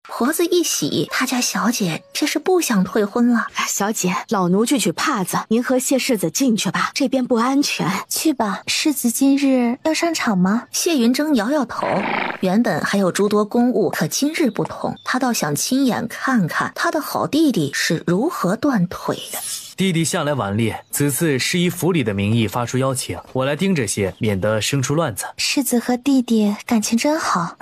婆子一喜，他家小姐这是不想退婚了。小姐，老奴去取帕子，您和谢世子进去吧，这边不安全。去吧，世子今日要上场吗？谢云峥摇摇头，原本还有诸多公务，可今日不同，他倒想亲眼看看他的好弟弟是如何断腿的。弟弟向来顽劣，此次是以府里的名义发出邀请，我来盯着些，免得生出乱子。世子和弟弟感情真好。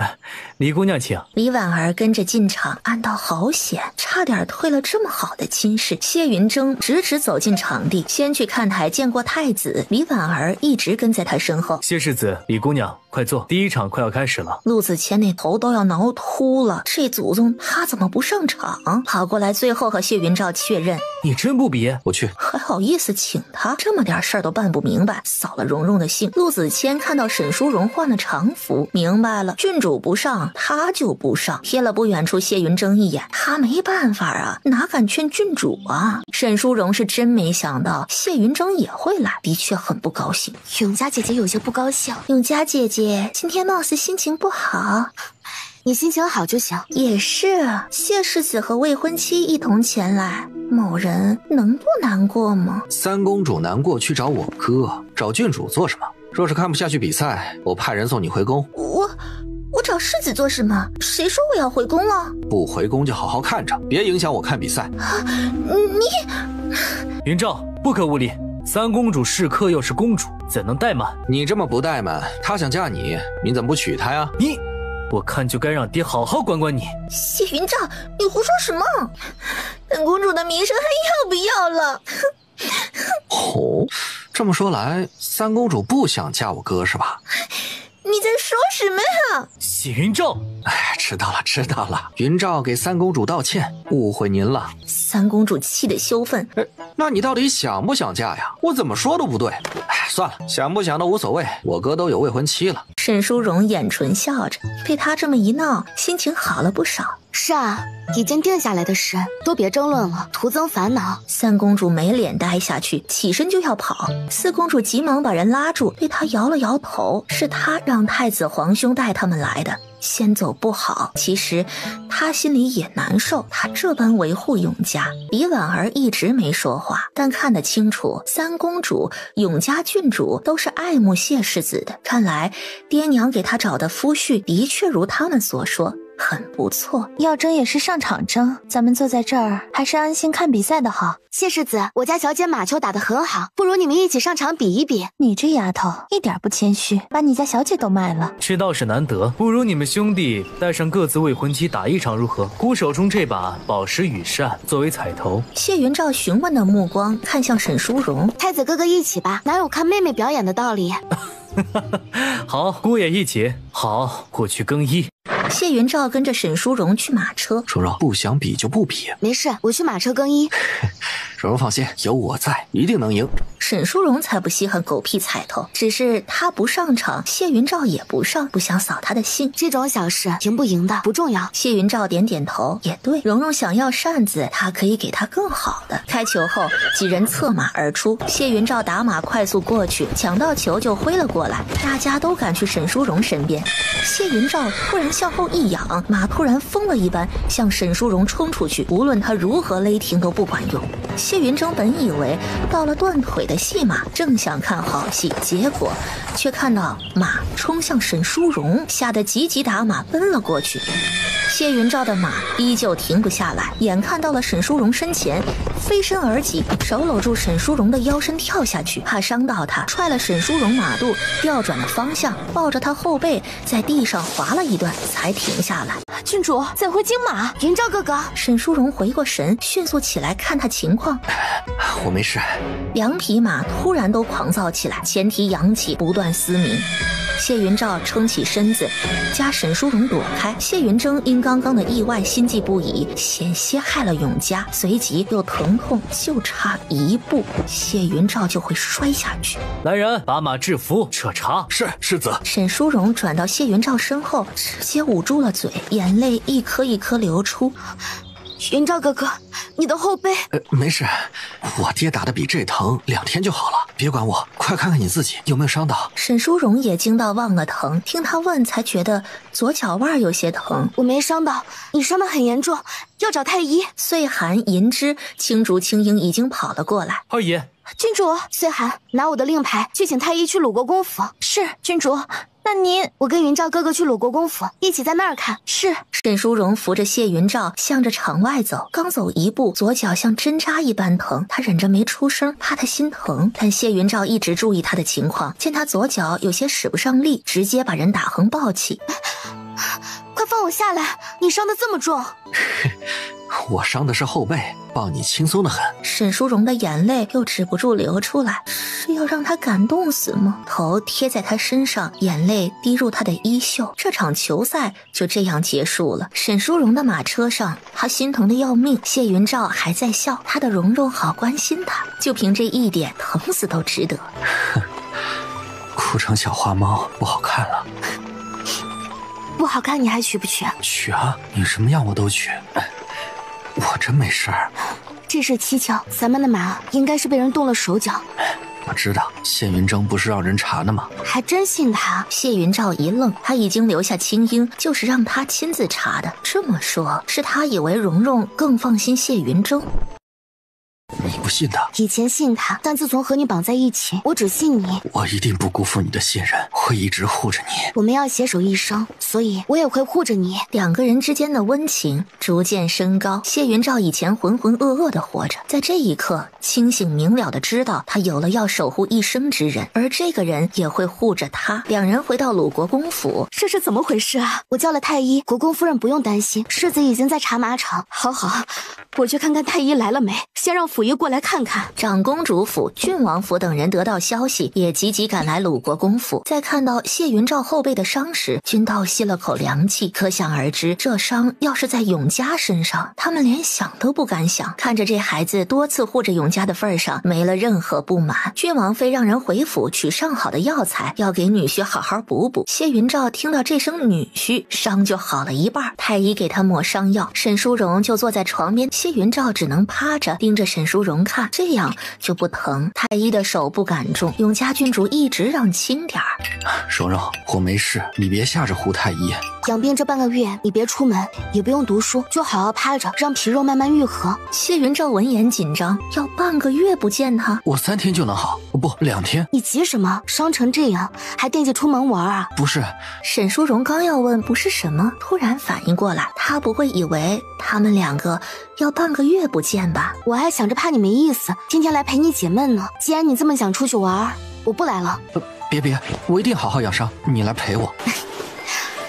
李姑娘请。李婉儿跟着进场，暗道好险，差点退了这么好的亲事。谢云峥直走进场地，先去看台见过太子，李婉儿一直跟在他身后。谢世子，李姑娘快坐，第一场快要开始了。陆子谦那头都要挠秃了，这祖宗他怎么不上场？跑过来最后和谢云照确认。你真不比？我去。还好意思请他，这么点事儿都办不明白，扫了蓉蓉的兴。陆子谦看到沈淑荣换了常服，明白了，郡主不上他就不上，瞥了不远处谢云峥一眼，他没办法啊，哪敢劝郡主啊。沈淑荣是真没想到谢云峥也会来，的确很不高兴。永嘉姐姐有些不高兴。永嘉姐姐今天貌似心情不好。你心情好就行。也是，谢世子和未婚妻一同前来，某人能不难过吗？三公主难过去找我哥，找郡主做什么？若是看不下去比赛，我派人送你回宫。我找世子做什么？谁说我要回宫了？不回宫就好好看着，别影响我看比赛。你云照，不可无礼。三公主是客又是公主，怎能怠慢？你这么不怠慢，她想嫁你，你怎么不娶她呀？我看就该让爹好好管管你。谢云照，你胡说什么？本公主的名声还要不要了？哦，这么说来，三公主不想嫁我哥是吧？你在说什么呀？谢云照，哎，知道了。云照给三公主道歉，误会您了。三公主气得羞愤。那你到底想不想嫁呀？我怎么说都不对。哎，算了，想不想都无所谓，我哥都有未婚妻了。沈淑荣眼唇笑着，被他这么一闹，心情好了不少。是啊，已经定下来的事，都别争论了，徒增烦恼。三公主没脸待下去，起身就要跑。四公主急忙把人拉住，对她摇了摇头，是她让太子皇兄带他们来的。先走不好，其实他心里也难受，他这般维护永嘉。李婉儿一直没说话，但看得清楚，三公主、永嘉郡主都是爱慕谢世子的，看来爹娘给他找的夫婿的确如他们所说，很不错。要争也是上场争，咱们坐在这儿还是安心看比赛的好。谢世子，我家小姐马球打得很好，不如你们一起上场比一比。你这丫头一点不谦虚，把你家小姐都卖了。这倒是难得，不如你们兄弟带上各自未婚妻打一场如何？孤手中这把宝石羽扇作为彩头。谢云照询问的目光看向沈淑荣。太子哥哥一起吧，哪有看妹妹表演的道理？好，姑也一起。好，我去更衣。谢云照跟着沈淑荣去马车。淑荣，不想比就不比。没事，我去马车更衣。淑荣放心，有我在，一定能赢。沈淑荣才不稀罕狗屁彩头，只是他不上场，谢云照也不上，不想扫他的兴。这种小事赢不赢的不重要。谢云照点点头，也对。蓉蓉想要扇子，他可以给她更好的。开球后，几人策马而出，谢云照打马快速过去，抢到球就挥了过来，大家都赶去沈淑荣身边。谢云照突然向后一仰，马突然疯了一般向沈淑荣冲出去，无论他如何勒停都不管用。谢云峥本以为到了断腿的戏码，正想看好戏，结果却看到马冲向沈淑荣，吓得急打马奔了过去。谢云照的马依旧停不下来，眼看到了沈淑荣身前，飞身而起，手搂住沈淑荣的腰身跳下去，怕伤到她，踹了沈淑荣马肚，调转了方向，抱着她后背在地上滑了一段才停下来。郡主怎会惊马？云照哥哥。沈淑荣回过神，迅速起来看他情况。我没事。两匹马突然都狂躁起来，前蹄扬起，不断嘶鸣。谢云照撑起身子，加沈淑荣躲开。谢云峥因刚刚的意外心悸不已，险些害了永嘉，随即又疼痛，就差一步，谢云照就会摔下去。来人，把马制服，彻查。是，世子。沈淑荣转到谢云照身后，直接捂住了嘴，眼泪一颗一颗流出。云照哥哥，你的后背……没事，我爹打的比这疼，2天就好了。别管我，快看看你自己有没有伤到。沈淑荣也惊到忘了疼，听他问才觉得左脚腕有些疼。我没伤到，你伤得很严重，要找太医。岁寒、银枝、青竹、青樱已经跑了过来。二爷，郡主，岁寒，拿我的令牌去请太医去鲁国公府。是郡主。那您，我跟云照哥哥去鲁国公府，一起在那儿看。是。沈淑荣扶着谢云照向着场外走，刚走一步，左脚像针扎一般疼，他忍着没出声，怕他心疼。但谢云照一直注意他的情况，见他左脚有些使不上力，直接把人打横抱起。快放我下来，你伤得这么重。我伤的是后背，抱你轻松的很。沈淑荣的眼泪又止不住流出来，是要让他感动死吗？头贴在他身上，眼泪滴入他的衣袖。这场球赛就这样结束了。沈淑荣的马车上，他心疼的要命，谢云照还在笑，他的蓉蓉好关心他，就凭这一点，疼死都值得。哭成小花猫，不好看了。不好看你还娶不娶？娶啊，你什么样我都娶。我真没事儿。这事蹊跷，咱们的马应该是被人动了手脚。我知道，谢云峥不是让人查的吗？还真信他。谢云照一愣，他已经留下青樱，就是让他亲自查的。这么说，是他以为蓉蓉更放心谢云峥。你不信他？以前信他，但自从和你绑在一起，我只信你。我一定不辜负你的信任，会一直护着你。我们要携手一生，所以我也会护着你。两个人之间的温情逐渐升高。谢云照以前浑浑噩噩的活着，在这一刻清醒明了的知道他有了要守护一生之人，而这个人也会护着他。两人回到鲁国公府，这是怎么回事啊？我叫了太医，国公夫人不用担心，世子已经在查马场。好，我去看看太医来了没，先让府医过来看看。长公主府、郡王府等人得到消息，也急急赶来鲁国公府。在看到谢云照后背的伤时，均倒吸了口凉气。可想而知，这伤要是在永嘉身上，他们连想都不敢想。看着这孩子多次护着永嘉的份上，没了任何不满。郡王妃让人回府取上好的药材，要给女婿好好补补。谢云照听到这声女婿，伤就好了一半。太医给他抹伤药，沈淑荣就坐在床边，谢云照只能趴着盯着沈淑荣看，这样就不疼。太医的手不敢重，永嘉郡主一直让轻点儿。蓉蓉，我没事，你别吓着胡太医。养病这半个月，你别出门，也不用读书，就好好趴着，让皮肉慢慢愈合。谢云照闻言紧张，要半个月不见他？我3天就能好，不2天。你急什么？伤成这样，还惦记出门玩啊？不是。沈淑荣刚要问不是什么，突然反应过来，他不会以为他们两个要半个月不见吧？我还想着怕你没意思，今天来陪你解闷呢。既然你这么想出去玩，我不来了。别，我一定好好养伤，你来陪我。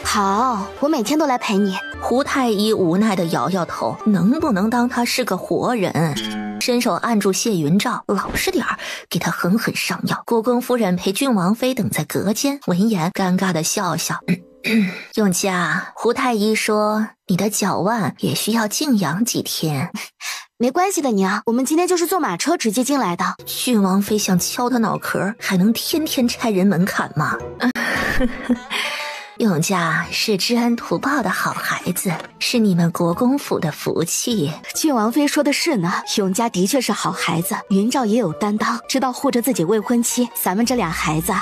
好，我每天都来陪你。胡太医无奈地摇摇头，能不能当他是个活人？伸手按住谢云照，老实点儿，给他狠狠上药。国公夫人陪郡王妃等在隔间，闻言尴尬地笑笑。永嘉，胡太医说你的脚腕也需要静养几天。没关系的娘，我们今天就是坐马车直接进来的。郡王妃想敲他脑壳，还能天天拆人门槛吗？永嘉是知恩图报的好孩子，是你们国公府的福气。郡王妃说的是呢，永嘉的确是好孩子，云照也有担当，知道护着自己未婚妻。咱们这俩孩子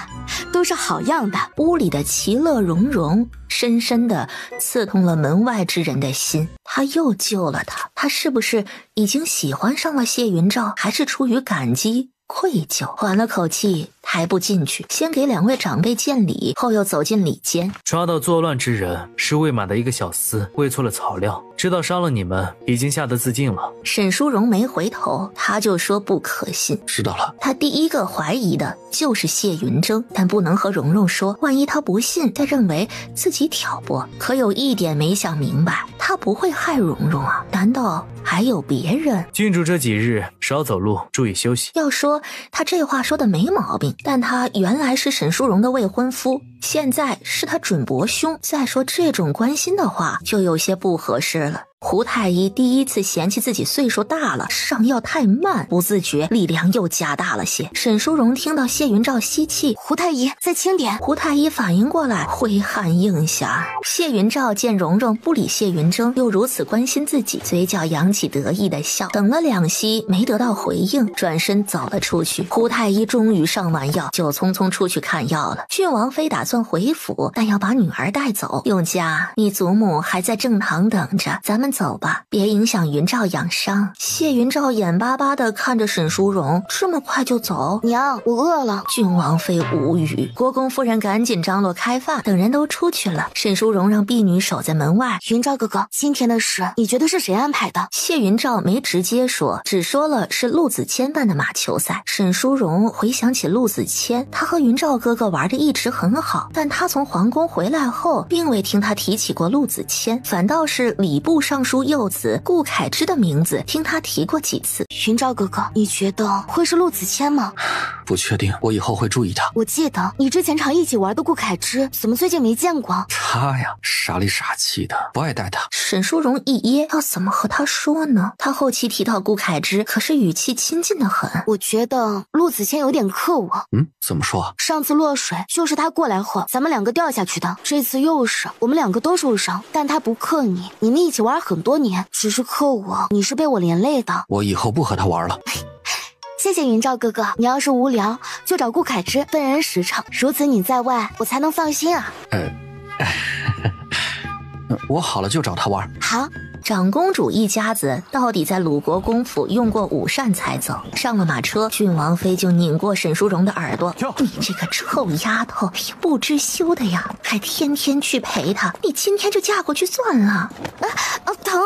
都是好样的。屋里的其乐融融深深地刺痛了门外之人的心。他又救了他，他是不是已经喜欢上了谢云照，还是出于感激愧疚？缓了口气，抬步进去，先给两位长辈见礼，后又走进里间。抓到作乱之人是魏满的一个小厮，喂错了草料，知道伤了你们，已经吓得自尽了。沈淑荣没回头，他就说不可信。知道了。他第一个怀疑的就是谢云峥，但不能和蓉蓉说，万一他不信，再认为自己挑拨。可有一点没想明白，他不会害蓉蓉啊，难道还有别人？郡主这几日少走路，注意休息。要说他这话说的没毛病，但他原来是沈淑荣的未婚夫，现在是他准伯兄，再说这种关心的话就有些不合适了。胡太医第一次嫌弃自己岁数大了，上药太慢，不自觉力量又加大了些。沈淑荣听到谢云照吸气，胡太医再轻点。胡太医反应过来，挥汗应下。谢云照见蓉蓉不理谢云峥，又如此关心自己，嘴角扬起得意的笑。等了2息没得到回应，转身走了出去。胡太医终于上完药，就匆匆出去看药了。郡王妃打算回府，但要把女儿带走。永嘉，你祖母还在正堂等着，咱们走吧，别影响云照养伤。谢云照眼巴巴地看着沈淑荣，这么快就走？娘，我饿了。郡王妃无语。国公夫人赶紧张罗开饭，等人都出去了。沈淑荣让婢女守在门外。云照哥哥，今天的事你觉得是谁安排的？谢云照没直接说，只说了是陆子谦办的马球赛。沈淑荣回想起陆子谦，他和云照哥哥玩的一直很好，但他从皇宫回来后并未听他提起过陆子谦，反倒是礼部尚书幼子顾恺之的名字听他提过几次。云照哥哥，你觉得会是陆子谦吗？不确定，我以后会注意他。我记得你之前常一起玩的顾恺之，怎么最近没见过？他呀，傻里傻气的，不爱带他。沈淑荣一噎，要怎么和他说呢？他后期提到顾恺之，可是语气亲近的很。我觉得陆子谦有点克我。怎么说？上次落水就是他过来后，咱们2个掉下去的。这次又是我们2个都受伤，但他不克你，你们一起玩很多年，只是克我，你是被我连累的。我以后不和他玩了。谢谢云照哥哥，你要是无聊就找顾恺之分人实诚，如此你在外我才能放心啊。我好了就找他玩。好。长公主一家子到底在鲁国公府用过午膳才走。上了马车，郡王妃就拧过沈淑荣的耳朵：“你这个臭丫头，不知羞的呀，还天天去陪她，你今天就嫁过去算了。”疼，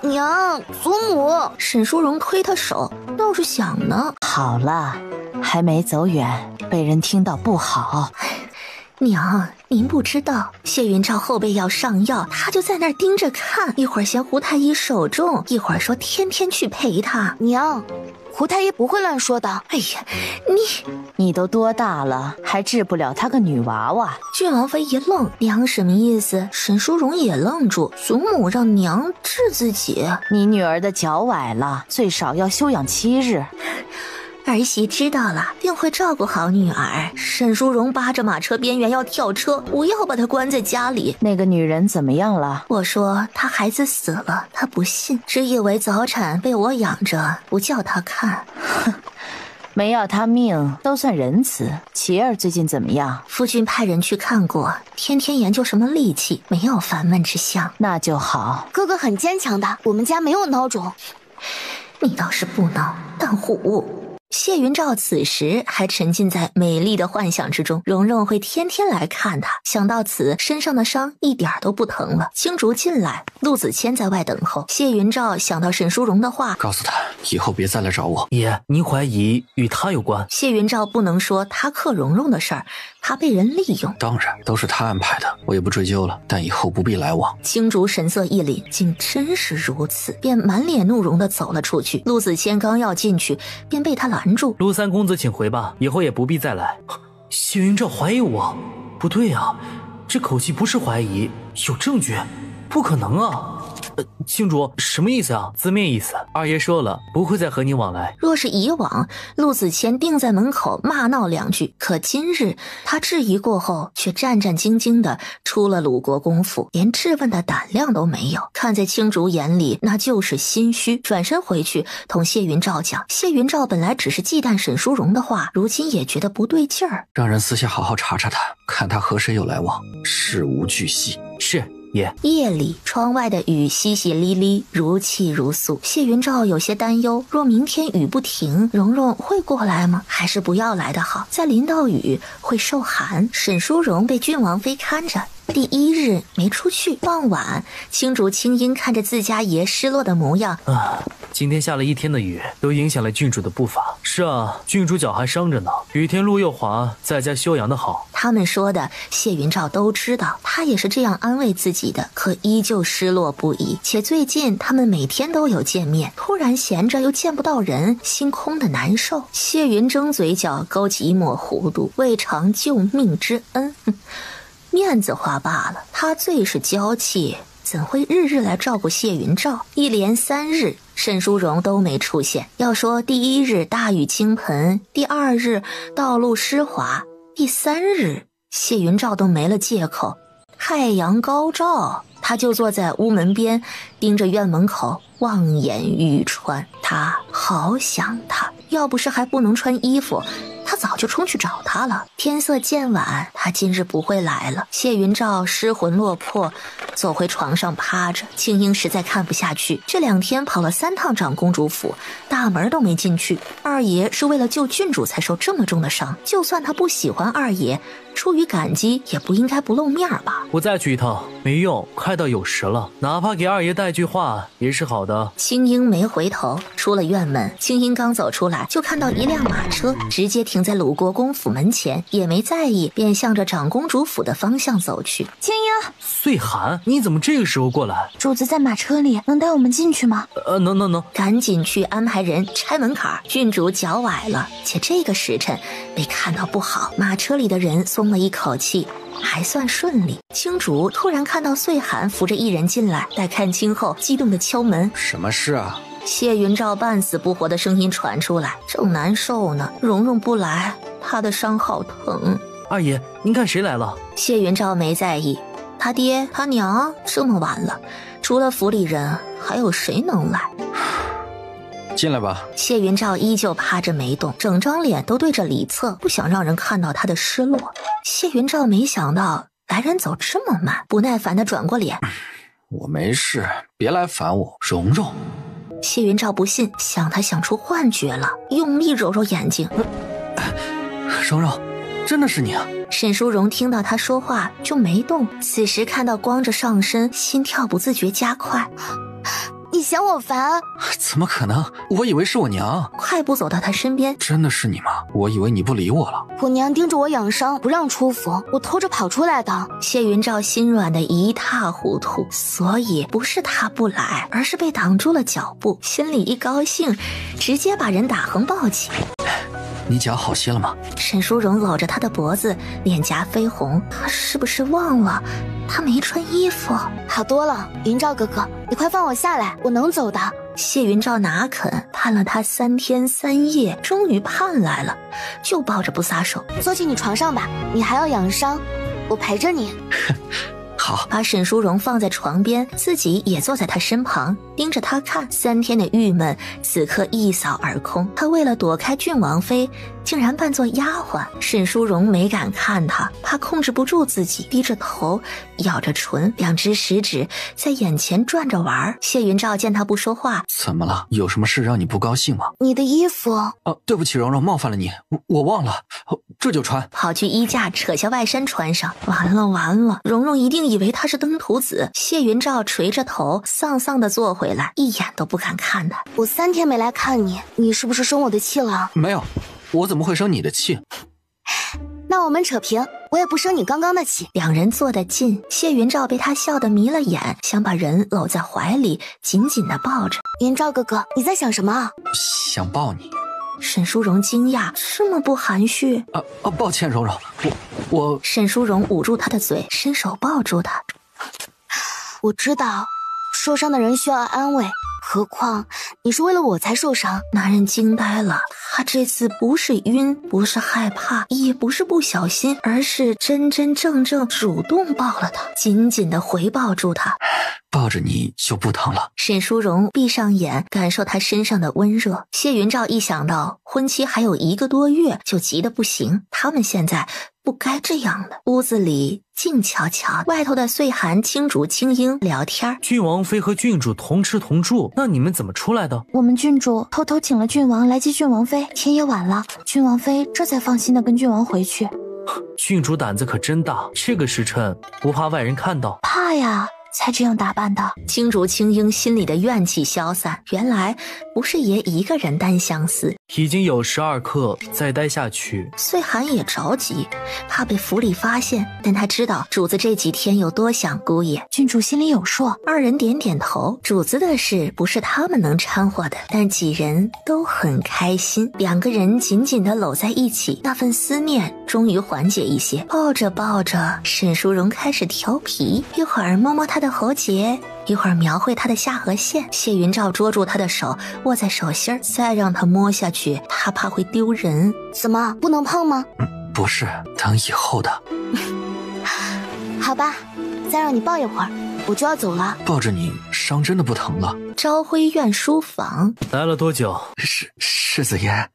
娘，祖母。沈淑荣推她手，倒是想呢。好了，还没走远，被人听到不好。娘，您不知道，谢云照后背要上药，他就在那儿盯着看，一会儿嫌胡太医手重，一会儿说天天去陪他。娘，胡太医不会乱说的。哎呀，你都多大了，还治不了他个女娃娃？郡王妃一愣，娘什么意思？沈淑荣也愣住，祖母让娘治自己。你女儿的脚崴了，最少要休养7日。儿媳知道了，定会照顾好女儿。沈淑荣扒着马车边缘要跳车，不要把她关在家里。那个女人怎么样了？我说她孩子死了，她不信，只以为早产被我养着，不叫她看。哼，没要她命都算仁慈。琪儿最近怎么样？夫君派人去看过，天天研究什么利器，没有烦闷之象。那就好。哥哥很坚强的，我们家没有孬种。你倒是不孬，但虎。谢云照此时还沉浸在美丽的幻想之中，蓉蓉会天天来看他。想到此，身上的伤一点都不疼了。青竹进来，陆子谦在外等候。谢云照想到沈淑荣的话，告诉他以后别再来找我。爷，您怀疑与他有关？谢云照不能说他克蓉蓉的事儿，怕被人利用。当然都是他安排的，我也不追究了，但以后不必来往。青竹神色一凛，竟真是如此，便满脸怒容地走了出去。陆子谦刚要进去，便被他拦住。陆三公子请回吧，以后也不必再来。谢云照怀疑我？不对啊，这口气不是怀疑，有证据，不可能啊。青竹什么意思啊？字面意思，二爷说了不会再和你往来。若是以往，陆子谦定在门口骂闹2句，可今日他质疑过后，却战战兢兢地出了鲁国公府，连质问的胆量都没有。看在青竹眼里，那就是心虚。转身回去同谢云照讲，谢云照本来只是忌惮沈淑荣的话，如今也觉得不对劲儿，让人私下好好查查他，看他和谁有来往，事无巨细。是。夜里，窗外的雨淅淅沥沥，如泣如诉。谢云照有些担忧，若明天雨不停，蓉蓉会过来吗？还是不要来的好，再淋到雨会受寒。沈淑荣被郡王妃看着，第1日没出去。傍晚，青竹青音看着自家爷失落的模样，今天下了一天的雨，都影响了郡主的步伐。是啊，郡主脚还伤着呢，雨天路又滑，在家休养的好。他们说的谢云照都知道，他也是这样安慰自己的，可依旧失落不已。且最近他们每天都有见面，突然闲着又见不到人，心空的难受。谢云峥嘴角勾起一抹弧度，未尝救命之恩，面子话罢了。他最是娇气，怎会日日来照顾谢云照？一连3日，沈淑荣都没出现。要说第1日大雨倾盆，第2日道路湿滑，第3日谢云照都没了借口。太阳高照，他就坐在屋门边，盯着院门口望眼欲穿。他好想他，要不是还不能穿衣服，他早就冲去找他了。天色渐晚，他今日不会来了。谢云照失魂落魄，走回床上趴着。青英实在看不下去，这2天跑了3趟长公主府，大门都没进去。二爷是为了救郡主才受这么重的伤，就算他不喜欢二爷，出于感激也不应该不露面吧。我再去一趟没用，快到酉时了，哪怕给二爷带句话也是好的。青英没回头，出了院门。青英刚走出来，就看到一辆马车直接停在鲁国公府门前，也没在意，便向着长公主府的方向走去。青英，岁寒，你怎么这个时候过来？主子在马车里，能带我们进去吗？能，赶紧去安排人拆门槛。郡主脚崴了，且这个时辰被看到不好。马车里的人松了一口气，还算顺利。青竹突然看到岁寒扶着一人进来，待看清后激动地敲门。什么事啊？谢云照半死不活的声音传出来，正难受呢。蓉蓉不来，他的伤好疼。二爷，您看谁来了？谢云照没在意，他爹他娘这么晚了，除了府里人还有谁能来？进来吧。谢云照依旧趴着没动，整张脸都对着里侧，不想让人看到他的失落。谢云照没想到来人走这么慢，不耐烦地转过脸。我没事，别来烦我。蓉蓉。谢云照不信，想他想出幻觉了，用力揉揉眼睛。蓉蓉，真的是你啊！沈淑荣听到他说话就没动，此时看到光着上身，心跳不自觉加快。你嫌我烦？怎么可能？我以为是我娘。快步走到他身边。真的是你吗？我以为你不理我了。我娘盯着我养伤，不让出府，我偷着跑出来的。谢云照心软的一塌糊涂，所以不是他不来，而是被挡住了脚步。心里一高兴，直接把人打横抱起。你脚好些了吗？沈淑荣搂着他的脖子，脸颊绯红。他是不是忘了他没穿衣服？好多了。云照哥哥，你快放我下来，我能走的。谢云照哪肯，盼了他3天3夜，终于盼来了，就抱着不撒手。坐进你床上吧，你还要养伤，我陪着你。好。把沈淑荣放在床边，自己也坐在他身旁，盯着他看。3天的郁闷此刻一扫而空。他为了躲开郡王妃，竟然扮作丫鬟。沈淑荣没敢看他，怕控制不住自己，低着头咬着唇，2只食指在眼前转着玩。谢云照见他不说话，怎么了？有什么事让你不高兴吗？你的衣服。对不起，蓉蓉，冒犯了你，我忘了，这就穿。跑去衣架扯下外衫穿上。完了，蓉蓉一定以为他是登徒子。谢云照垂着头丧丧地坐回来，一眼都不敢看他。我3天没来看你，你是不是生我的气了？没有，我怎么会生你的气？那我们扯平，我也不生你刚刚的气。2人坐得近，谢云照被他笑得迷了眼，想把人搂在怀里紧紧地抱着。云照哥哥，你在想什么啊？想抱你。沈淑荣惊讶，这么不含蓄？抱歉，蓉蓉，我。沈淑荣捂住他的嘴，伸手抱住他。我知道，受伤的人需要安慰，何况你是为了我才受伤。男人惊呆了，他这次不是晕，不是害怕，也不是不小心，而是真真正正主动抱了他，紧紧地回抱住他。抱着你就不疼了。沈淑荣闭上眼，感受他身上的温热。谢云照一想到婚期还有1个多月，就急得不行。他们现在不该这样的。屋子里静悄悄，外头的岁寒、青竹、青英聊天。郡王妃和郡主同吃同住，那你们怎么出来的？我们郡主偷偷请了郡王来接郡王妃，天也晚了，郡王妃这才放心的跟郡王回去。郡主胆子可真大，这个时辰不怕外人看到？怕呀，才这样打扮的。青竹青樱心里的怨气消散，原来不是爷一个人单相思。已经有12刻，再待下去。岁寒也着急，怕被府里发现，但他知道主子这几天有多想姑爷。郡主心里有数。二人点点头，主子的事不是他们能掺和的，但几人都很开心。两个人紧紧地搂在一起，那份思念终于缓解一些。抱着抱着，沈淑荣开始调皮，一会儿摸摸他的喉结，一会儿描绘他的下颌线。谢云照捉住他的手，握在手心，再让他摸下去，他怕会丢人。怎么不能碰吗？不是，等以后的。好吧，再让你抱一会儿，我就要走了。抱着你伤真的不疼了。昭辉院书房，来了多久？世子爷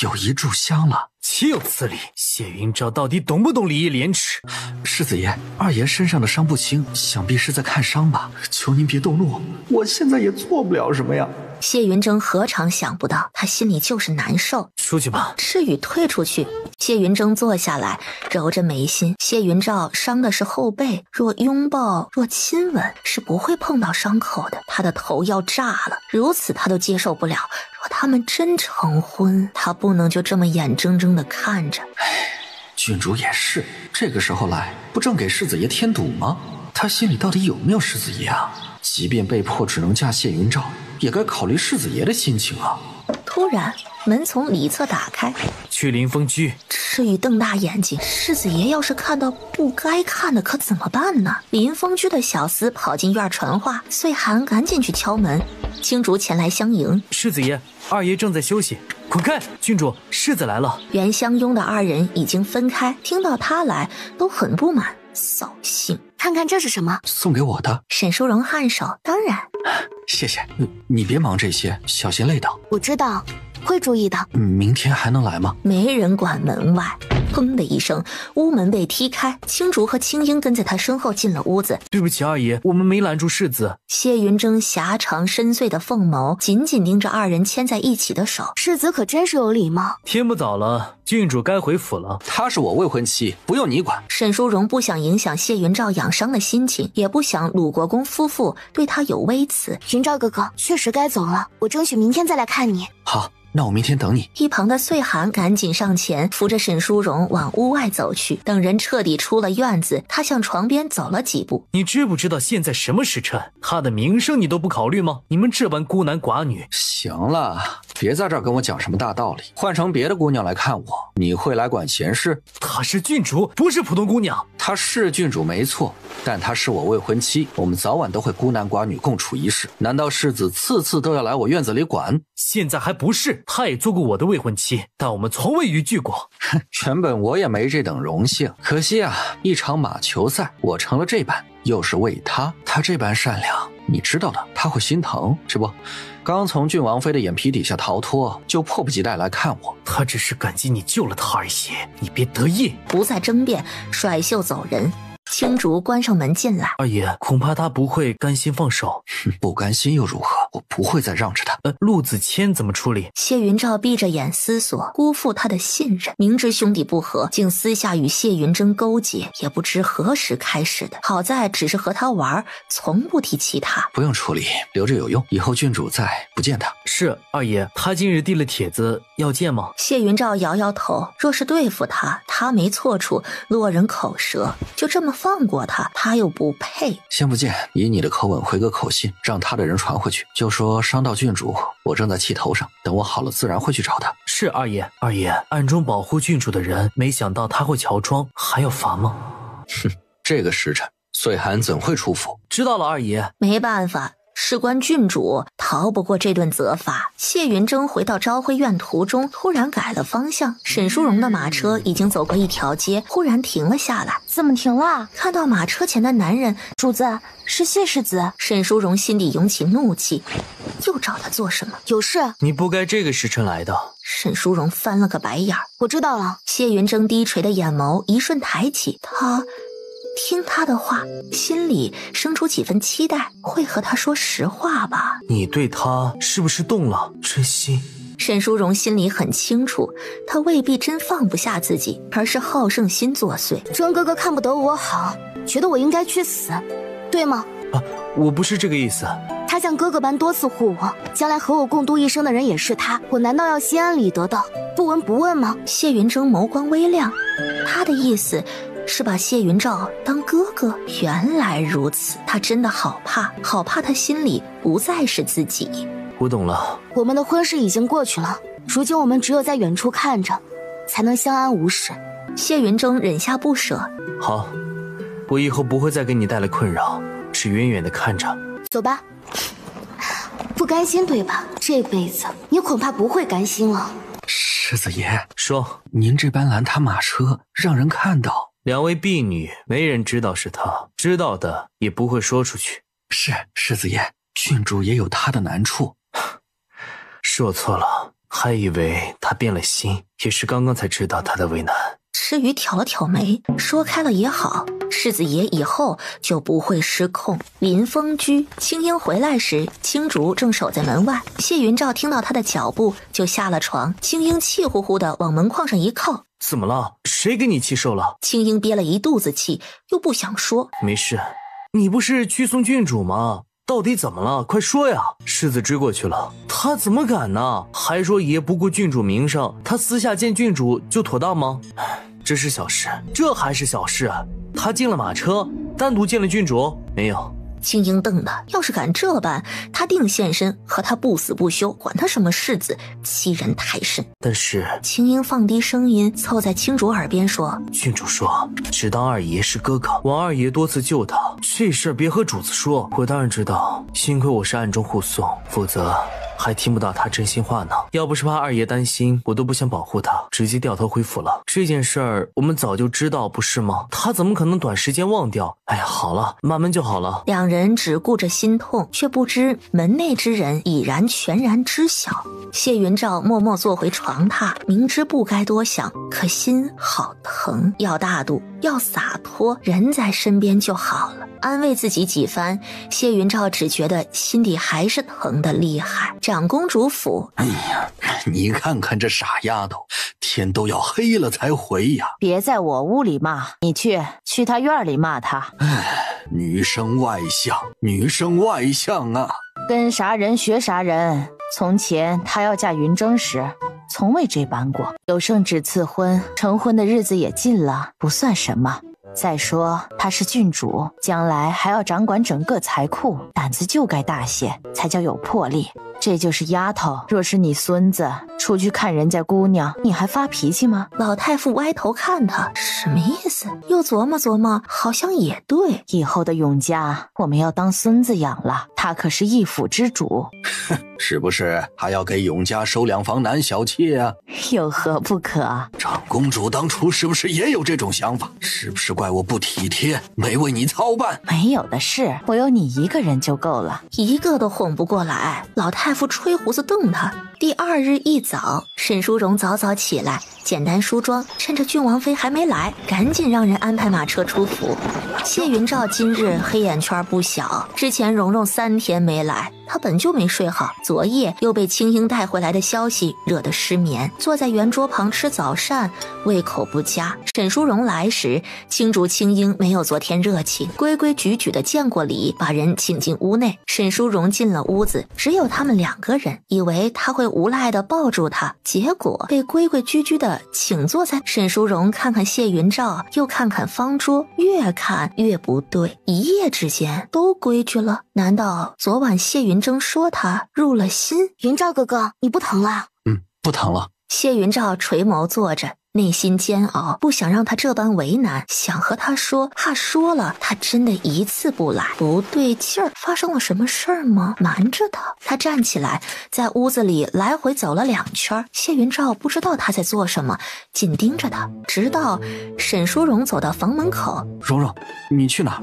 有一炷香了。岂有此理！谢云照到底懂不懂礼义廉耻？世子爷，二爷身上的伤不轻，想必是在看伤吧？求您别动怒，我现在也做不了什么呀。谢云峥何尝想不到，他心里就是难受。出去吧。赤羽退出去，谢云峥坐下来，揉着眉心。谢云照伤的是后背，若拥抱，若亲吻，是不会碰到伤口的。他的头要炸了，如此他都接受不了。若他们真成婚，他不能就这么眼睁睁地看着。郡主也是，这个时候来，不正给世子爷添堵吗？他心里到底有没有世子爷啊？即便被迫只能嫁谢云照，也该考虑世子爷的心情啊。突然门从里侧打开，去临风居。赤羽瞪大眼睛，世子爷要是看到不该看的可怎么办呢？临风居的小厮跑进院传话，岁寒赶紧去敲门，青竹前来相迎。世子爷，二爷正在休息，滚开！郡主，世子来了。原相拥的二人已经分开，听到他来都很不满，扫兴。看看这是什么？送给我的。沈淑荣颔首，当然。谢谢。你别忙这些，小心累到。我知道，会注意的。明天还能来吗？没人管门外。砰的一声，屋门被踢开，青竹和青樱跟在他身后进了屋子。对不起，二爷，我们没拦住世子。谢云峥狭长深邃的凤眸紧紧盯着二人牵在一起的手。世子可真是有礼貌。天不早了，郡主该回府了。她是我未婚妻，不用你管。沈淑荣不想影响谢云照养伤的心情，也不想鲁国公夫妇对他有微词。云照哥哥，确实该走了，我争取明天再来看你。好，那我明天等你。一旁的岁寒赶紧上前扶着沈淑荣往屋外走去。等人彻底出了院子，他向床边走了几步。你知不知道现在什么时辰？他的名声你都不考虑吗？你们这般孤男寡女。行了，别在这儿跟我讲什么大道理。换成别的姑娘来看我，你会来管闲事？她是郡主，不是普通姑娘。她是郡主没错，但她是我未婚妻，我们早晚都会孤男寡女共处一室。难道世子次次都要来我院子里管？现在还不是，她也做过我的未婚妻，但我们从未逾矩过。原本我也没这等荣幸，可惜啊，一场马球赛我成了这般，又是为她这般善良，你知道的，她会心疼，是不？刚从郡王妃的眼皮底下逃脱，就迫不及待来看我。她只是感激你救了她而已，你别得意。不再争辩，甩袖走人。青竹关上门进来。二爷，恐怕他不会甘心放手。不甘心又如何？我不会再让着他。陆子谦怎么处理？谢云照闭着眼思索，辜负他的信任，明知兄弟不和，竟私下与谢云峥勾结，也不知何时开始的。好在只是和他玩，从不提其他。不用处理，留着有用，以后郡主在，不见他。是，二爷，他今日递了帖子，要见吗？谢云照摇摇头，若是对付他，他没错处，落人口舌，就这么放过他，他又不配。先不见，以你的口吻回个口信，让他的人传回去，就说伤到郡主，我正在气头上，等我好了自然会去找他。是，二爷。二爷，暗中保护郡主的人，没想到他会乔装，还要罚吗？哼，这个时辰，岁寒怎会出府？知道了，二爷。没办法，事关郡主，逃不过这顿责罚。谢云峥回到昭辉院途中，突然改了方向。沈淑荣的马车已经走过一条街，忽然停了下来。怎么停了？看到马车前的男人，主子，是谢世子。沈淑荣心底涌起怒气，又找他做什么？有事？你不该这个时辰来的。沈淑荣翻了个白眼。我知道了。谢云峥低垂的眼眸一瞬抬起，他听他的话，心里生出几分期待，会和他说实话吧？你对他是不是动了真心？沈淑荣心里很清楚，他未必真放不下自己，而是好胜心作祟。庄哥哥看不得我好，觉得我应该去死，对吗？我不是这个意思。他像哥哥般多次护我，将来和我共度一生的人也是他，我难道要心安理得的不闻不问吗？谢云峥眸光微亮，他的意思是把谢云照当哥哥。原来如此，他真的好怕，好怕他心里不再是自己。我懂了。我们的婚事已经过去了，如今我们只有在远处看着，才能相安无事。谢云峥忍下不舍。好，我以后不会再给你带来困扰，只远远的看着。走吧。不甘心对吧？这辈子你恐怕不会甘心了。世子爷，说，您这般拦他马车，让人看到。2位婢女，没人知道是他，知道的也不会说出去。是，世子爷，郡主也有他的难处。是我错了，还以为他变了心，也是刚刚才知道他的为难。赤羽挑了挑眉，说开了也好，世子爷以后就不会失控。临风居，青樱回来时，青竹正守在门外。谢云照听到他的脚步，就下了床。青樱气呼呼的往门框上一靠。怎么了？谁给你气受了？青樱憋了一肚子气，又不想说。没事，你不是去送郡主吗？到底怎么了？快说呀！世子追过去了，他怎么敢呢？还说爷不顾郡主名声，他私下见郡主就妥当吗？这是小事，这还是小事啊！他进了马车，单独见了郡主没有？青樱瞪的，要是敢这般，他定现身和他不死不休，管他什么世子，欺人太甚。但是青樱放低声音，凑在青竹耳边说：郡主说只当二爷是哥哥，王二爷多次救他，这事儿别和主子说。我当然知道，幸亏我是暗中护送，否则还听不到他真心话呢。要不是怕二爷担心，我都不想保护他，直接掉头回府了。这件事儿我们早就知道，不是吗？他怎么可能短时间忘掉？哎呀，好了，慢慢就好了。两人只顾着心痛，却不知门内之人已然全然知晓。谢云照默默坐回床榻，明知不该多想，可心好疼。要大度，要洒脱，人在身边就好了。安慰自己几番，谢云照只觉得心底还是疼得厉害。长公主府，哎呀，你看看这傻丫头，天都要黑了才回呀！别在我屋里骂，你去他院里骂他。女生外向，女生外向啊！跟啥人学啥人。从前她要嫁云峥时，从未这般过。有圣旨赐婚，成婚的日子也近了，不算什么。再说她是郡主，将来还要掌管整个财库，胆子就该大些，才叫有魄力。这就是丫头，若是你孙子出去看人家姑娘，你还发脾气吗？老太傅歪头看他，什么意思？又琢磨琢磨，好像也对。以后的永家，我们要当孙子养了，他可是一府之主。是不是还要给永家收2房男小妾啊？有何不可？长公主当初是不是也有这种想法？是不是怪我不体贴，没为你操办？没有的事，我有你一个人就够了。一个都哄不过来，老太傅吹胡子瞪他。第2日一早，沈淑荣早早起来，简单梳妆，趁着郡王妃还没来，赶紧让人安排马车出府。谢云照今日黑眼圈不小，之前蓉蓉3天没来，他本就没睡好，昨夜又被青樱带回来的消息惹得失眠，坐在圆桌旁吃早膳，胃口不佳。沈淑荣来时，青竹青樱没有昨天热情，规规矩矩的见过礼，把人请进屋内。沈淑荣进了屋子，只有他们2个人，以为他会无赖的抱住他，结果被规规矩矩的请坐在。沈淑荣看看谢云照，又看看方桌，越看越不对，一夜之间都规矩了？难道昨晚谢云峥说他入了心？云照哥哥，你不疼了？不疼了。谢云照垂眸坐着，内心煎熬，不想让他这般为难，想和他说，怕说了他真的一次不来。不对劲儿，发生了什么事儿吗？瞒着他。他站起来，在屋子里来回走了2圈。谢云照不知道他在做什么，紧盯着他，直到沈淑荣走到房门口。蓉蓉，你去哪？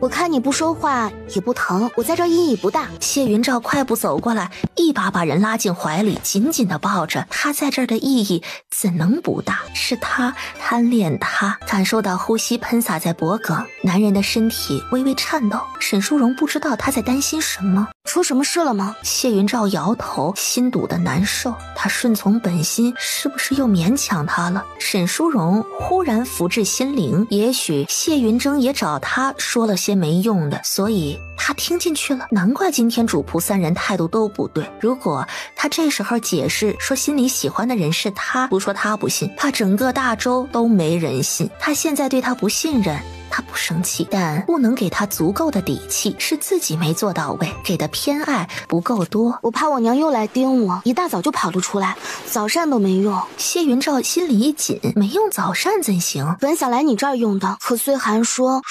我看你不说话也不疼，我在这意义不大。谢云照快步走过来，一把把人拉进怀里，紧紧地抱着。他在这儿的意义怎能不大？是他贪恋他，感受到呼吸喷洒在脖颈，男人的身体微微颤抖。沈淑荣不知道他在担心什么。出什么事了吗？谢云照摇头，心堵得难受。他顺从本心，是不是又勉强他了？沈淑荣忽然福至心灵，也许谢云峥也找他说了些没用的，所以他听进去了。难怪今天主仆三人态度都不对。如果他这时候解释说心里喜欢的人是他，不说他不信，怕整个大周都没人信。他现在对他不信任，他不生气，但不能给他足够的底气，是自己没做到位，给的偏爱不够多。我怕我娘又来盯我，一大早就跑了出来，早膳都没用。谢云照心里一紧，没用早膳怎行？本想来你这儿用的，可岁寒说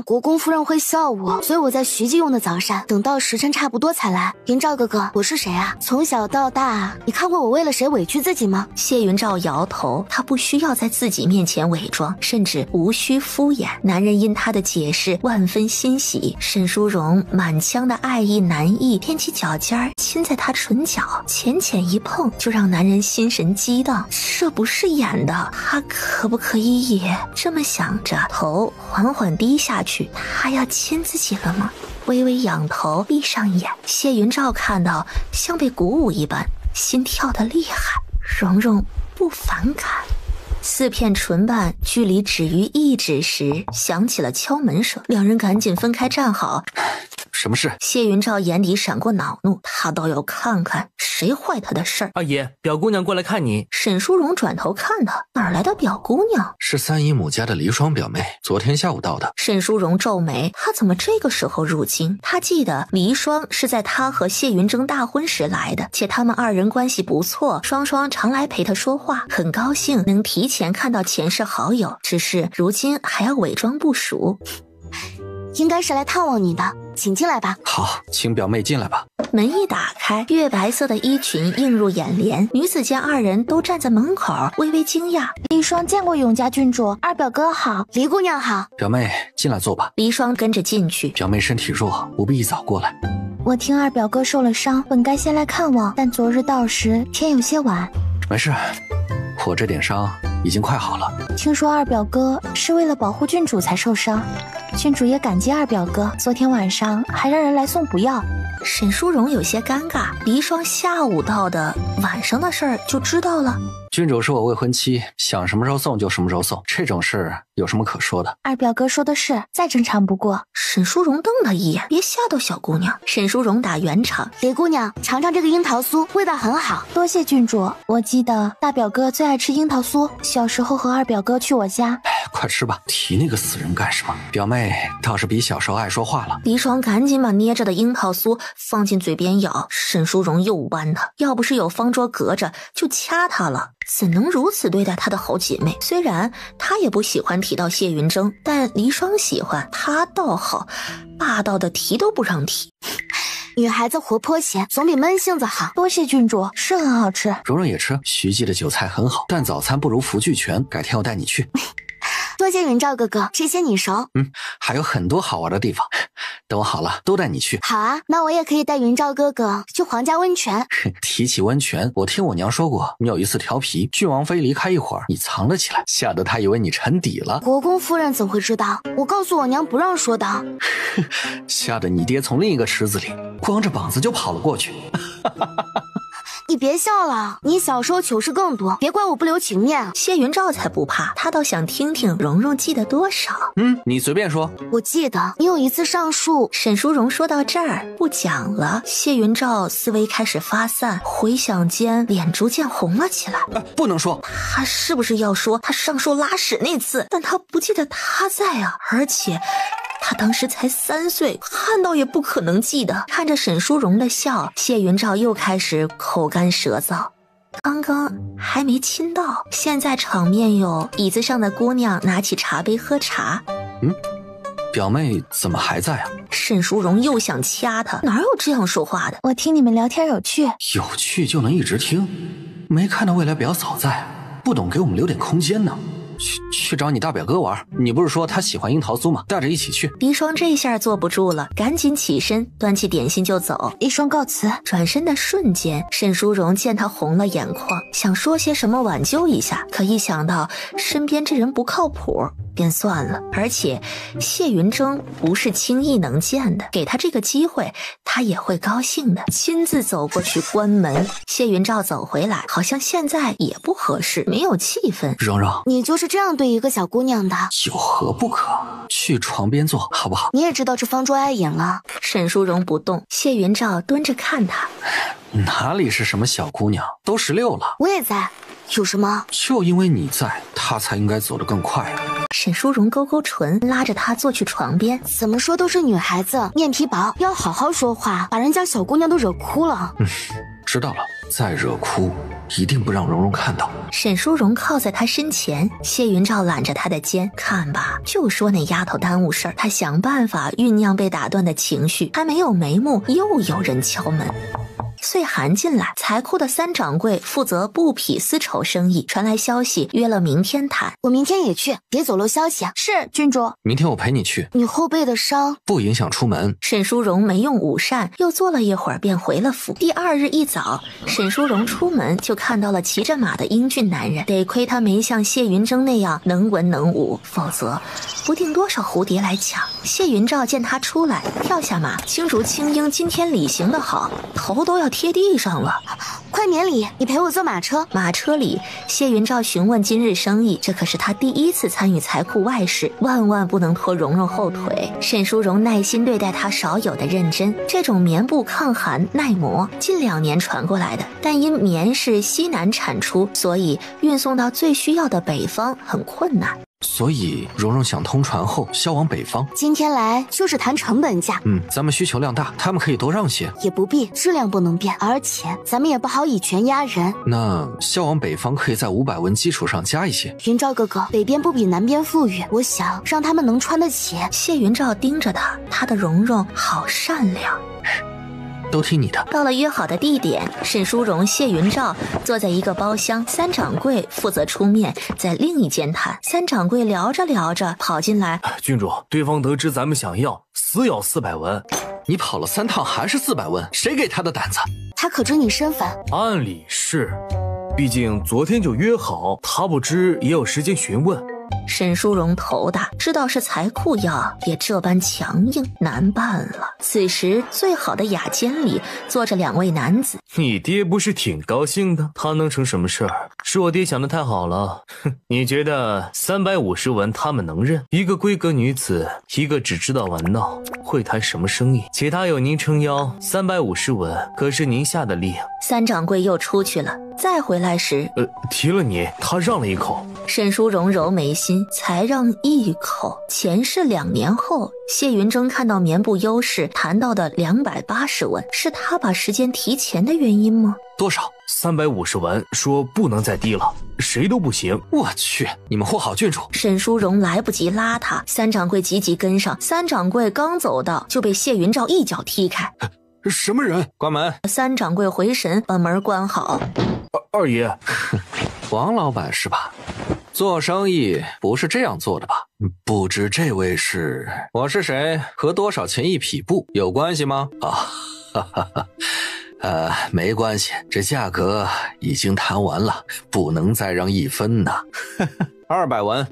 国公夫人会笑我，所以我在徐记用的早膳，等到时辰差不多才来。云照哥哥，我是谁啊？从小到大，你看过我为了谁委屈自己吗？谢云照摇头，他不需要在自己面前伪装，甚至无需敷衍。男人因他的解释万分欣喜，沈淑荣满腔的爱意难抑，踮起脚尖亲在他唇角，浅浅一碰就让男人心神激荡。这不是演的，他可不可以也这么想着？头缓缓低下去，他要亲自己了吗？微微仰头，闭上眼。谢云照看到像被鼓舞一般，心跳得厉害。蓉蓉不反感。4片唇瓣距离止于1指时，响起了敲门声，两人赶紧分开站好。什么事？谢云照眼底闪过恼怒，他倒要看看谁坏他的事儿。二爷，表姑娘过来看你。沈淑荣转头看他，哪儿来的表姑娘？是三姨母家的黎霜表妹，昨天下午到的。沈淑荣皱眉，她怎么这个时候入京？她记得黎霜是在她和谢云峥大婚时来的，且他们2人关系不错，双双常来陪她说话，很高兴能提前看到前世好友，只是如今还要伪装不熟。应该是来探望你的，请进来吧。好，请表妹进来吧。门一打开，月白色的衣裙映入眼帘，女子见2人都站在门口，微微惊讶。黎霜见过永嘉郡主，二表哥好。黎姑娘好。表妹进来坐吧。黎霜跟着进去。表妹身体弱，不必一早过来。我听二表哥受了伤，本该先来看望，但昨日到时天有些晚。没事，我这点伤已经快好了。听说二表哥是为了保护郡主才受伤，郡主也感激二表哥，昨天晚上还让人来送补药。沈淑荣有些尴尬，黎霜下午到的，晚上的事儿就知道了。郡主是我未婚妻，想什么时候送就什么时候送，这种事有什么可说的？二表哥说的是，再正常不过。沈淑荣瞪他一眼，别吓到小姑娘。沈淑荣打圆场，黎姑娘尝尝这个樱桃酥，味道很好。多谢郡主，我记得大表哥最爱吃樱桃酥，小时候和二表哥去我家。快吃吧，提那个死人干什么？表妹倒是比小时候爱说话了。黎霜赶紧把捏着的樱桃酥放进嘴边咬，沈淑荣又弯他，要不是有方桌隔着，就掐他了。怎能如此对待她的好姐妹？虽然她也不喜欢提到谢云峥，但黎霜喜欢，她倒好，霸道的提都不让提。女孩子活泼些，总比闷性子好。多谢郡主，是很好吃。蓉蓉也吃，徐记的酒菜很好，但早餐不如福聚泉，改天我带你去。多谢云照哥哥，这些你熟。还有很多好玩的地方，等我好了都带你去。好啊，那我也可以带云照哥哥去皇家温泉。提起温泉，我听我娘说过，你有一次调皮，郡王妃离开一会儿，你藏了起来，吓得她以为你沉底了。国公夫人怎会知道？我告诉我娘不让说的。吓得你爹从另一个池子里光着膀子就跑了过去。你别笑了，你小时候糗事更多，别怪我不留情面。谢云照才不怕，他倒想听听蓉蓉记得多少。你随便说。我记得你有一次上树。沈淑荣说到这儿不讲了，谢云照思维开始发散，回想间脸逐渐红了起来。不能说。他是不是要说他上树拉屎那次？但他不记得他在啊，而且他当时才3岁，看到也不可能记得。看着沈淑荣的笑，谢云照又开始口干舌燥。刚刚还没亲到，现在场面有椅子上的姑娘拿起茶杯喝茶。表妹怎么还在啊？沈淑荣又想掐他，哪有这样说话的？我听你们聊天有趣。有趣就能一直听？没看到未来表嫂在，不懂给我们留点空间呢。去找你大表哥玩，你不是说他喜欢樱桃酥吗？带着一起去。黎霜这下坐不住了，赶紧起身端起点心就走。黎霜告辞。转身的瞬间，沈淑荣见他红了眼眶，想说些什么挽救一下，可一想到身边这人不靠谱，便算了。而且谢云峥不是轻易能见的，给他这个机会，他也会高兴的。亲自走过去关门，谢云照走回来，好像现在也不合适，没有气氛。蓉蓉，你就是这样对一个小姑娘的？有何不可？去床边坐好不好？你也知道这方桌碍眼了。沈淑荣不动，谢云照蹲着看他。哪里是什么小姑娘，都16了。我也在，有什么？就因为你在，她才应该走得更快。沈淑荣勾勾唇，拉着他坐去床边。怎么说都是女孩子，面皮薄，要好好说话，把人家小姑娘都惹哭了。知道了，再惹哭，一定不让蓉蓉看到。沈淑荣靠在他身前，谢云照揽着他的肩，看吧，就说那丫头耽误事儿。他想办法酝酿被打断的情绪，还没有眉目，又有人敲门。岁寒进来，财库的3掌柜负责布匹丝绸生意，传来消息，约了明天谈。我明天也去，别走漏消息。是郡主。明天我陪你去。你后背的伤不影响出门。沈淑荣没用午膳，又坐了一会儿，便回了府。第2日一早，沈淑荣出门就看到了骑着马的英俊男人，得亏他没像谢云峥那样能文能武，否则不定多少蝴蝶来抢。谢云照见他出来，跳下马，青竹青鹰今天礼行得好，头都要贴地上了。快免礼，你陪我坐马车。马车里，谢云照询问今日生意，这可是他第1次参与财库外事，万万不能拖蓉蓉后腿。沈淑荣耐心对待他少有的认真，这种棉布抗寒耐磨，近2年传过来的，但因棉是西南产出，所以运送到最需要的北方很困难。所以蓉蓉想通传后销往北方。今天来就是谈成本价。咱们需求量大，他们可以多让些。也不必，质量不能变，而且咱们也不好以权压人。那销往北方可以在500文基础上加一些。云照哥哥，北边不比南边富裕，我想让他们能穿得起。谢云照盯着他，他的蓉蓉好善良。都听你的。到了约好的地点，沈淑荣、谢云照坐在一个包厢，3掌柜负责出面，在另一间谈。3掌柜聊着聊着跑进来，郡主，对方得知咱们想要，死要400文。你跑了3趟还是400文，谁给他的胆子？他可知你身份？按理是，毕竟昨天就约好，他不知也有时间询问。沈淑荣头大，知道是财库要，也这般强硬，难办了。此时最好的雅间里坐着2位男子。你爹不是挺高兴的？他能成什么事儿？是我爹想的太好了。你觉得350文他们能认？一个闺阁女子，一个只知道玩闹，会谈什么生意？且他有您撑腰，350文可是您下的令。3掌柜又出去了，再回来时，提了你，他让了一口。沈淑荣揉眉心，才让一口。前世2年后，谢云峥看到棉布优势谈到的280文，是他把时间提前的原因吗？多少？350文，说不能再低了，谁都不行。我去，你们和好郡主。沈淑荣来不及拉他，3掌柜急急跟上。3掌柜刚走到，就被谢云照一脚踢开。什么人？关门。3掌柜回神，把门关好。二爷，王老板是吧？做生意不是这样做的吧？不知这位是？我是谁？和多少钱一匹布有关系吗？没关系，这价格已经谈完了，不能再让1分呢。200文。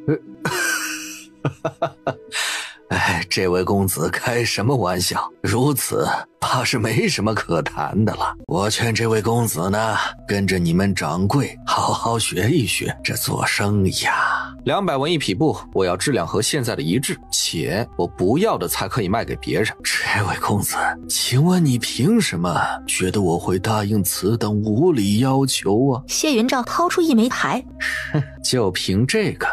哎，这位公子开什么玩笑？如此怕是没什么可谈的了。我劝这位公子呢，跟着你们掌柜好好学一学这做生意呀。200文一匹布，我要质量和现在的一致，且我不要的才可以卖给别人。这位公子，请问你凭什么觉得我会答应此等无理要求啊？谢云照掏出一枚牌，就凭这个。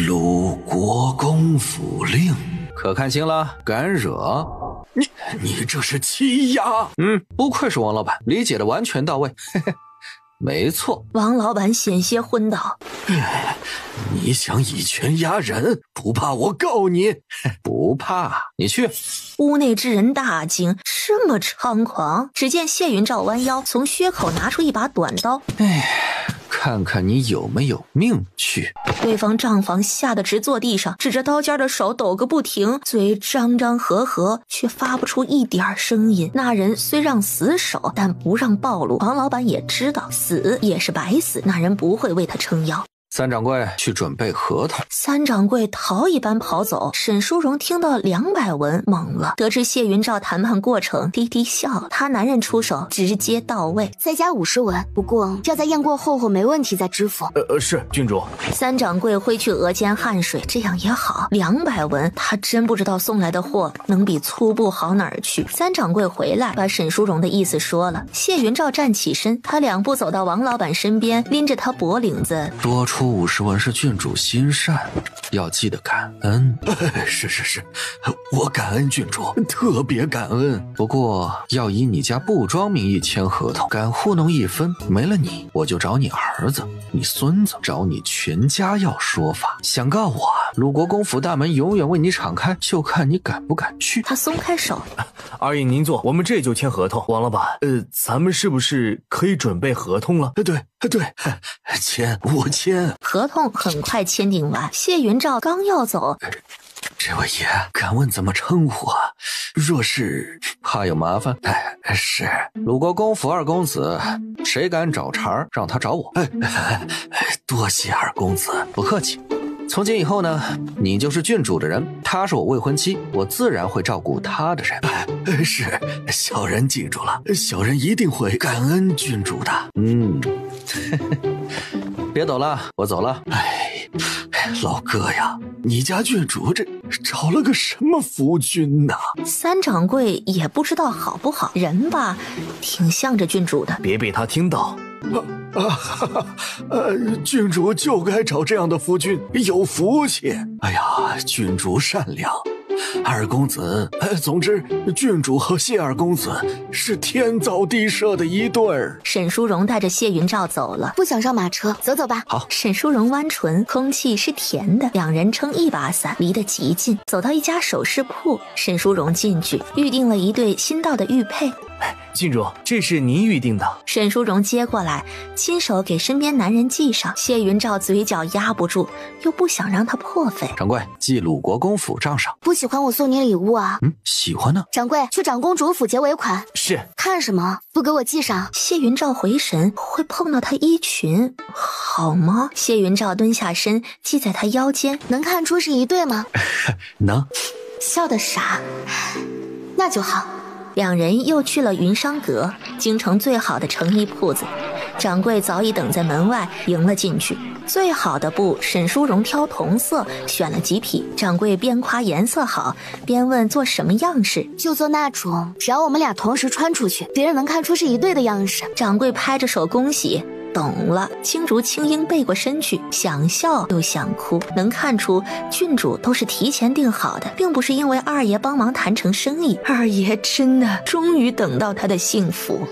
鲁国公府令，可看清了？敢惹？你这是欺压！不愧是王老板，理解的完全到位。没错，王老板险些昏倒。你想以权压人，不怕我告你？不怕，你去。屋内之人大惊，这么猖狂！只见谢云照弯腰，从靴口拿出一把短刀。看看你有没有命去！对方账房吓得直坐地上，指着刀尖的手抖个不停，嘴张张合合，却发不出一点声音。那人虽让死手，但不让暴露。王老板也知道，死也是白死，那人不会为他撑腰。三掌柜去准备合同。三掌柜逃一般跑走。沈淑荣听到200文懵了，得知谢云照谈判过程，低低笑了。他男人出手直接到位，再加50文，不过要在验过后没问题再支付。是郡主。三掌柜挥去额间汗水，这样也好。200文，他真不知道送来的货能比粗布好哪儿去。三掌柜回来，把沈淑荣的意思说了。谢云照站起身，他2步走到王老板身边，拎着他脖领子，多出50文是郡主心善，要记得感恩。是，我感恩郡主，特别感恩。不过要以你家布庄名义签合同，敢糊弄1分，没了你，我就找你儿子、你孙子，找你全家要说法。想告我，鲁国公府大门永远为你敞开，就看你敢不敢去。他松开手，二爷您坐，我们这就签合同。王老板，咱们是不是可以准备合同了？对，我签。合同很快签订完。谢云照刚要走，这位爷，敢问怎么称呼啊？若是怕有麻烦，是鲁国公府2公子，谁敢找茬让他找我。多谢2公子，不客气。从今以后呢，你就是郡主的人，她是我未婚妻，我自然会照顾她的人。是，小人记住了，小人一定会感恩郡主的。别走了，我走了。老哥呀，你家郡主这找了个什么夫君呢？三掌柜也不知道好不好，人吧挺向着郡主的。别被他听到。郡主就该找这样的夫君，有福气。哎呀，郡主善良。2公子，总之，郡主和谢2公子是天造地设的一对儿。沈淑荣带着谢云照走了，不想上马车，走吧。好。沈淑荣弯唇，空气是甜的，2人撑一把伞，离得极近。走到一家首饰铺，沈淑荣进去，预定了一对新到的玉佩。郡主，这是您预定的。沈淑荣接过来，亲手给身边男人系上。谢云照嘴角压不住，又不想让他破费。掌柜，记鲁国公府账上。不喜欢我送你礼物啊？喜欢呢。掌柜，去长公主府结尾款。是。看什么？不给我系上。谢云照回神，会碰到他衣裙，好吗？谢云照蹲下身，系在他腰间。能看出是一对吗？能。笑得傻，那就好。2人又去了云商阁，京城最好的成衣铺子。掌柜早已等在门外，迎了进去。最好的布，沈淑荣挑同色，选了几匹。掌柜边夸颜色好，边问做什么样式。就做那种，只要我们俩同时穿出去，别人能看出是一对的样式。掌柜拍着手恭喜。懂了，青竹轻盈背过身去，想笑又想哭。能看出郡主都是提前定好的，并不是因为二爷帮忙谈成生意。二爷真的终于等到他的幸福。